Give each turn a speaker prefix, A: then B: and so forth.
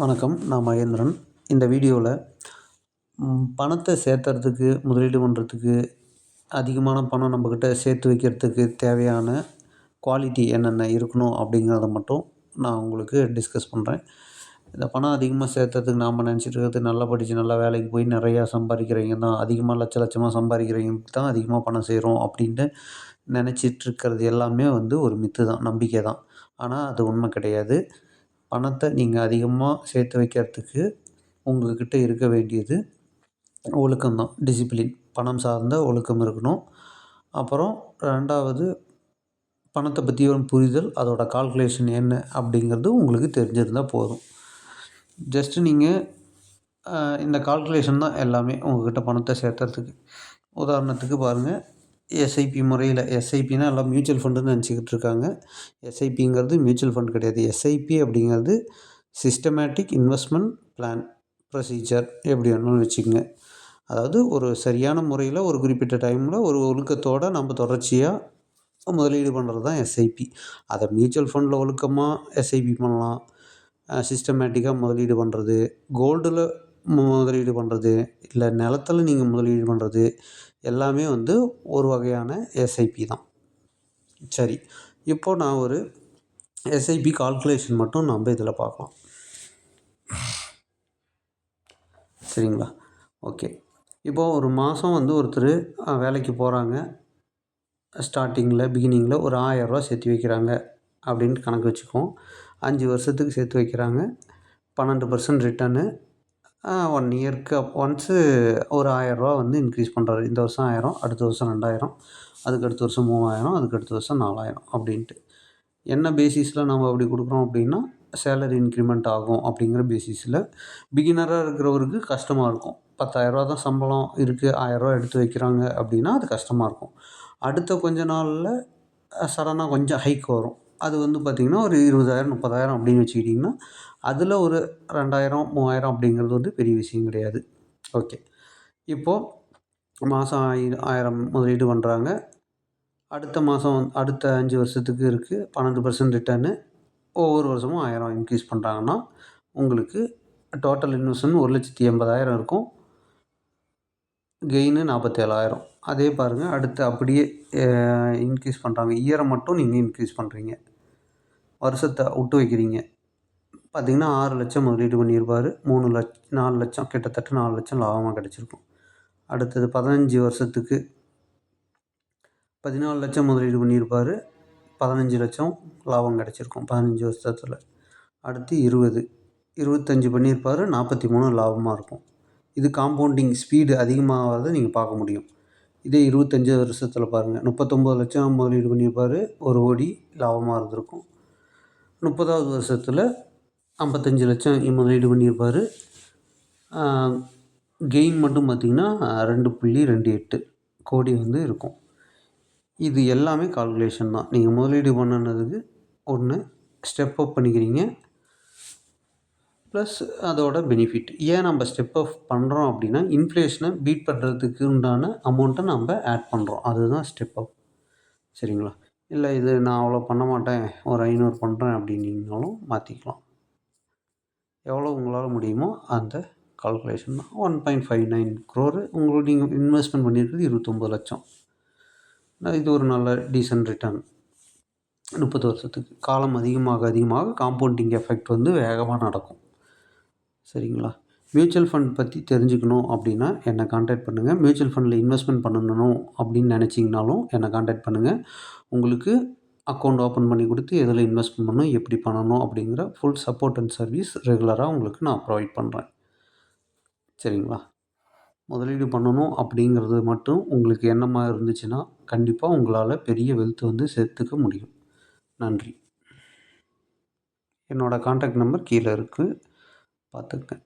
A: வணக்கம். நான் மகேந்திரன். இந்த வீடியோவில் பணத்தை சேர்த்துறதுக்கு, முதலீடு பண்ணுறதுக்கு, அதிகமான பணம் நம்மக்கிட்ட சேர்த்து வைக்கிறதுக்கு தேவையான குவாலிட்டி என்னென்ன இருக்கணும் அப்படிங்கிறத மட்டும் நான் உங்களுக்கு டிஸ்கஸ் பண்ணுறேன். இந்த பணம் அதிகமாக சேர்த்துறதுக்கு நாம் நினச்சிட்டு இருக்கிறது நல்லா படித்து நல்லா வேலைக்கு போய் நிறையா சம்பாதிக்கிறவங்க தான், அதிகமாக லட்சமாக சம்பாதிக்கிறவங்களுக்கு தான் அதிகமாக பணம் சேரும் அப்படின்ட்டு நினச்சிட்டு இருக்கிறது எல்லாமே ஒரு மித்து தான், நம்பிக்கை தான். ஆனால் அது உண்மை கிடையாது. பணத்தை நீங்கள் அதிகமாக சேர்த்து வைக்கிறதுக்கு உங்கள்கிட்ட இருக்க வேண்டியது ஒழுக்கம்தான், டிசிப்ளின். பணம் சார்ந்த ஒழுக்கம் இருக்கணும். அப்புறம் 2வது, பணத்தை பற்றி ஒரு புரிதல், அதோட கால்குலேஷன் என்ன அப்படிங்கிறது உங்களுக்கு தெரிஞ்சிருந்தால் போதும். ஜஸ்ட்டு நீங்கள் இந்த கால்குலேஷன் தான் எல்லாமே உங்கள்கிட்ட பணத்தை சேர்த்துறதுக்கு. உதாரணத்துக்கு பாருங்கள், எஸ்ஐபி முறையில், எஸ்ஐபினா எல்லாம் மியூச்சுவல் ஃபண்டுன்னு நினச்சிக்கிட்டு இருக்காங்க. எஸ்ஐபிங்கிறது மியூச்சுவல் ஃபண்ட் கிடையாது. எஸ்ஐபி அப்படிங்கிறது சிஸ்டமேட்டிக் இன்வெஸ்ட்மெண்ட் பிளான் ப்ரொசீஜர், எப்படி வேணும்னு வச்சுக்கோங்க. அதாவது ஒரு சரியான முறையில் ஒரு குறிப்பிட்ட டைமில் ஒரு ஒழுக்கத்தோடு நம்ம தொடர்ச்சியாக முதலீடு பண்ணுறது தான் எஸ்ஐபி. அதை மியூச்சுவல் ஃபண்டில் ஒழுக்கமாக எஸ்ஐபி பண்ணலாம், சிஸ்டமேட்டிக்காக முதலீடு பண்ணுறது, கோல்டில் முதலீடு பண்ணுறது, இல்லை நிலத்தில் நீங்கள் முதலீடு பண்ணுறது எல்லாமே ஒரு வகையான எஸ்ஐபி தான். சரி, இப்போது நான் ஒரு எஸ்ஐபி கால்குலேஷன் மட்டும் நம்ம இதில் பார்க்கலாம். சரிங்களா? ஓகே. இப்போது ஒரு மாதம் ஒருத்தர் வேலைக்கு போகிறாங்க. பிகினிங்கில் ஒரு 1000 ரூபா சேர்த்து வைக்கிறாங்க அப்படின்ட்டு கணக்கு வச்சுக்குவோம். 5 வருஷத்துக்கு சேர்த்து வைக்கிறாங்க. 12% ரிட்டர்னு. 1 இயருக்கு ஒன்ஸு ஒரு 1000 ரூபா இன்க்ரீஸ் பண்ணுறாரு. இந்த வருஷம் 1000, அடுத்த வருஷம் 2000, அதுக்கு அடுத்த வருஷம் 3000, அதுக்கு அடுத்த வருஷம் 4000 அப்படின்ட்டு. என்ன பேசிஸில் நம்ம அப்படி கொடுக்குறோம் அப்படின்னா, சேலரி இன்க்ரிமெண்ட் ஆகும் அப்படிங்கிற பேசிஸில். பிகினராக இருக்கிறவருக்கு கஷ்டமாக இருக்கும். 10,000 ரூபா தான் சம்பளம் இருக்குது, 1000 ரூபா எடுத்து வைக்கிறாங்க அப்படின்னா அது கஷ்டமாக இருக்கும். அடுத்த கொஞ்ச நாளில் சடனாக கொஞ்சம் ஹைக் வரும். அது பார்த்திங்கன்னா ஒரு 20,000 30,000 அப்படின்னு வச்சுக்கிட்டிங்கன்னா, அதில் ஒரு 2000 3000 அப்படிங்கிறது பெரிய விஷயம் கிடையாது. ஓகே. இப்போது மாதம் 1000 முதலீடு பண்ணுறாங்க. அடுத்த மாதம் அடுத்த 5 வருஷத்துக்கு இருக்குது 12% ரிட்டர்னு. ஒவ்வொரு வருஷமும் 1000 இன்க்ரீஸ் பண்ணுறாங்கன்னா உங்களுக்கு டோட்டல் இன்வெஸ்ட்மெண்ட் 1,80,000 இருக்கும். கெயினு 47,000. அதே பாருங்கள், அடுத்து அப்படியே இன்க்ரீஸ் பண்ணுறாங்க. இயரை மட்டும் நீங்கள் இன்க்ரீஸ் பண்ணுறீங்க, வருஷத்தை விட்டு வைக்கிறீங்க. பார்த்திங்கன்னா 6 லட்சம் முதலீடு பண்ணியிருப்பார், 4 லட்சம், கிட்டத்தட்ட 4 லட்சம் லாபமாக கிடச்சிருக்கும். அடுத்தது 15 வருஷத்துக்கு 14 லட்சம் முதலீடு பண்ணியிருப்பார், 15 லட்சம் லாபம் கிடச்சிருக்கும் 15 வருஷத்தில். அடுத்து 25 பண்ணியிருப்பார், 43 லாபமாக இருக்கும். இது காம்பவுண்டிங் ஸ்பீடு அதிகமாகிறத நீங்கள் பார்க்க முடியும். இதே 25 வருஷத்தில் பாருங்கள், 39 லட்சம் முதலீடு பண்ணியிருப்பார், 1 கோடி லாபமாக இருந்திருக்கும். 30வது வருஷத்தில் 55 லட்சம் முதலீடு பண்ணியிருப்பார், கெயின் மட்டும் பார்த்திங்கன்னா 2.28 கோடி இருக்கும். இது எல்லாமே கால்குலேஷன் தான். நீங்கள் முதலீடு பண்ணினதுக்கு ஒன்று ஸ்டெப் அப் பண்ணிக்கிறீங்க, ப்ளஸ் அதோட பெனிஃபிட். ஏன் நம்ம ஸ்டெப் அப் பண்ணுறோம் அப்படின்னா, இன்ஃப்ளேஷனை பீட் பண்ணுறதுக்கு உண்டான அமௌண்ட்டை நம்ம ஆட் பண்ணுறோம். அதுதான் ஸ்டெப் அப். சரிங்களா? இல்லை இது நான் அவ்வளோ பண்ண மாட்டேன், ஒரு 500 பண்ணுறேன் அப்படின்னீங்கனாலும் மாற்றிக்கலாம். எவ்வளோ உங்களால் முடியுமோ அந்த கால்குலேஷன் தான். 1.59 crore உங்களுக்கு நீங்கள் இன்வெஸ்ட்மெண்ட் பண்ணியிருக்கிறது 29 லட்சம். இது ஒரு நல்ல டீசன்ட் ரிட்டர்ன். 30 வருஷத்துக்கு. காலம் அதிகமாக காம்பவுண்டிங் எஃபெக்ட் வேகமாக நடக்கும். சரிங்களா? மியூச்சுவல் ஃபண்ட் பற்றி தெரிஞ்சுக்கணும் அப்படின்னா என்னை கான்டாக்ட் பண்ணுங்கள். மியூச்சுவல் ஃபண்டில் இன்வெஸ்ட்மெண்ட் பண்ணணும் அப்படின்னு நினச்சிங்கனாலும் என்னை கான்டாக்ட் பண்ணுங்கள். உங்களுக்கு அக்கௌண்ட் ஓப்பன் பண்ணி கொடுத்து எதில் இன்வெஸ்ட் பண்ணணும், எப்படி பண்ணணும் அப்படிங்கிற ஃபுல் சப்போர்ட் அண்ட் சர்வீஸ் ரெகுலராக உங்களுக்கு நான் ப்ரொவைட் பண்ணுறேன். சரிங்களா? முதலீடு பண்ணணும் அப்படிங்கிறது மட்டும் உங்களுக்கு எண்ணமாக இருந்துச்சுன்னா கண்டிப்பாக உங்களால் பெரிய வெல்த் சேர்த்துக்க முடியும். நன்றி. என்னோடய கான்டாக்ட் நம்பர் கீழே இருக்குது, பார்த்துக்கங்க.